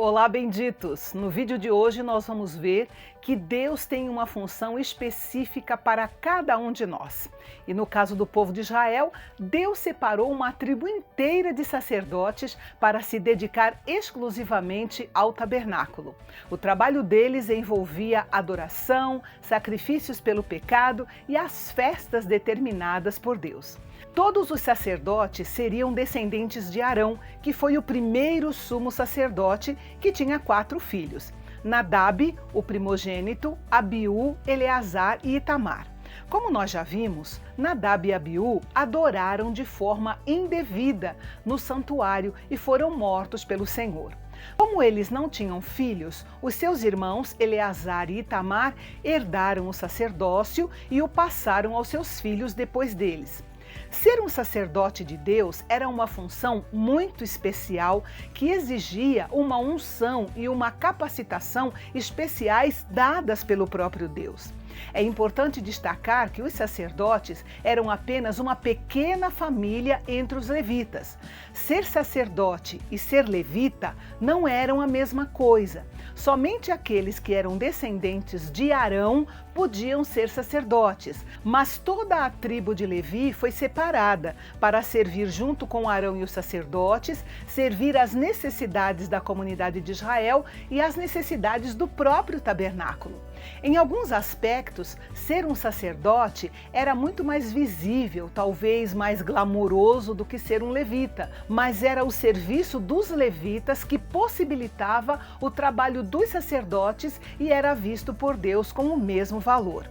Olá, benditos! No vídeo de hoje nós vamos ver que Deus tem uma função específica para cada um de nós. E no caso do povo de Israel, Deus separou uma tribo inteira de sacerdotes para se dedicar exclusivamente ao tabernáculo. O trabalho deles envolvia adoração, sacrifícios pelo pecado e as festas determinadas por Deus. Todos os sacerdotes seriam descendentes de Arão, que foi o primeiro sumo sacerdote que tinha 4 filhos: Nadab, o primogênito, Abiú, Eleazar e Itamar. Como nós já vimos, Nadab e Abiú adoraram de forma indevida no santuário e foram mortos pelo Senhor. Como eles não tinham filhos, os seus irmãos Eleazar e Itamar herdaram o sacerdócio e o passaram aos seus filhos depois deles. Ser um sacerdote de Deus era uma função muito especial que exigia uma unção e uma capacitação especiais dadas pelo próprio Deus. É importante destacar que os sacerdotes eram apenas uma pequena família entre os levitas. Ser sacerdote e ser levita não eram a mesma coisa. Somente aqueles que eram descendentes de Arão podiam ser sacerdotes, mas toda a tribo de Levi foi separada para servir junto com Arão e os sacerdotes, servir às necessidades da comunidade de Israel e às necessidades do próprio tabernáculo. Em alguns aspectos, ser um sacerdote era muito mais visível, talvez mais glamouroso do que ser um levita, mas era o serviço dos levitas que possibilitava o trabalho dos sacerdotes e era visto por Deus com o mesmo valor.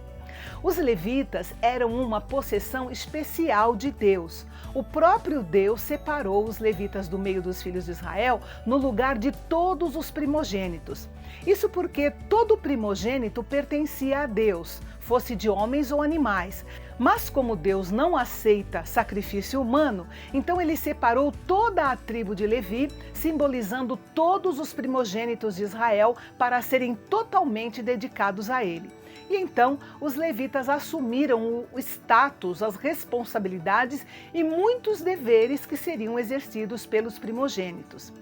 Os levitas eram uma possessão especial de Deus. O próprio Deus separou os levitas do meio dos filhos de Israel no lugar de todos os primogênitos. Isso porque todo primogênito pertencia a Deus, fosse de homens ou animais. Mas como Deus não aceita sacrifício humano, então ele separou toda a tribo de Levi, simbolizando todos os primogênitos de Israel para serem totalmente dedicados a ele. E então os levitas assumiram o status, as responsabilidades e muitos deveres que seriam exercidos pelos primogênitos.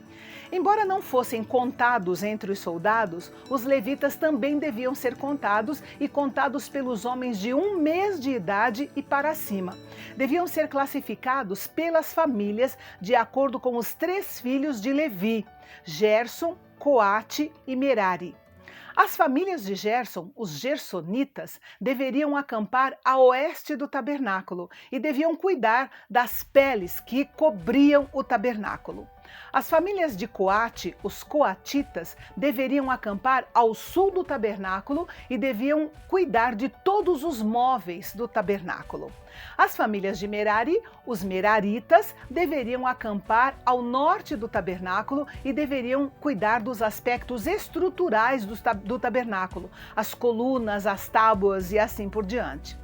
Embora não fossem contados entre os soldados, os levitas também deviam ser contados e contados pelos homens de 1 mês de idade e para cima. Deviam ser classificados pelas famílias de acordo com os 3 filhos de Levi: Gerson, Coate e Merari. As famílias de Gerson, os gersonitas, deveriam acampar a oeste do tabernáculo e deviam cuidar das peles que cobriam o tabernáculo. As famílias de Coate, os coatitas, deveriam acampar ao sul do tabernáculo e deviam cuidar de todos os móveis do tabernáculo. As famílias de Merari, os meraritas, deveriam acampar ao norte do tabernáculo e deveriam cuidar dos aspectos estruturais do tabernáculo, as colunas, as tábuas e assim por diante.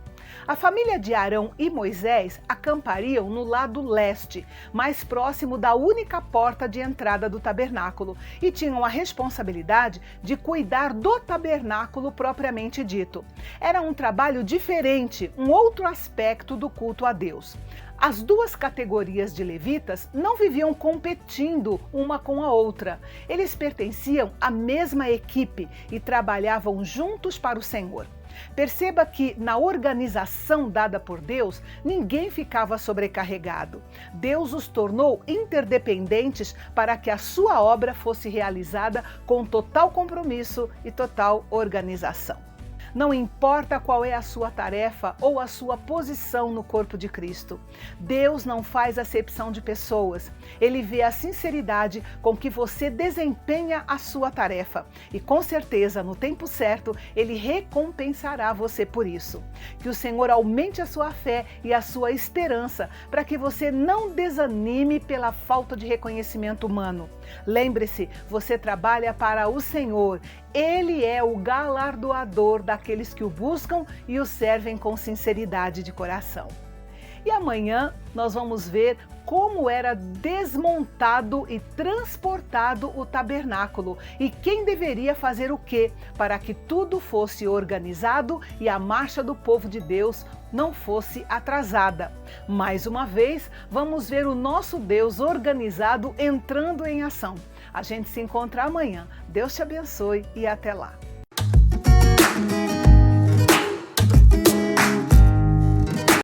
A família de Arão e Moisés acampariam no lado leste, mais próximo da única porta de entrada do tabernáculo, e tinham a responsabilidade de cuidar do tabernáculo propriamente dito. Era um trabalho diferente, um outro aspecto do culto a Deus. As 2 categorias de levitas não viviam competindo uma com a outra. Eles pertenciam à mesma equipe e trabalhavam juntos para o Senhor. Perceba que na organização dada por Deus, ninguém ficava sobrecarregado. Deus os tornou interdependentes para que a sua obra fosse realizada com total compromisso e total organização. Não importa qual é a sua tarefa ou a sua posição no corpo de Cristo. Deus não faz acepção de pessoas. Ele vê a sinceridade com que você desempenha a sua tarefa. E com certeza, no tempo certo, Ele recompensará você por isso. Que o Senhor aumente a sua fé e a sua esperança para que você não desanime pela falta de reconhecimento humano. Lembre-se, você trabalha para o Senhor. Ele é o galardoador daqueles que o buscam e o servem com sinceridade de coração. E amanhã nós vamos ver como era desmontado e transportado o tabernáculo e quem deveria fazer o quê para que tudo fosse organizado e a marcha do povo de Deus não fosse atrasada. Mais uma vez, vamos ver o nosso Deus organizado entrando em ação. A gente se encontra amanhã. Deus te abençoe e até lá.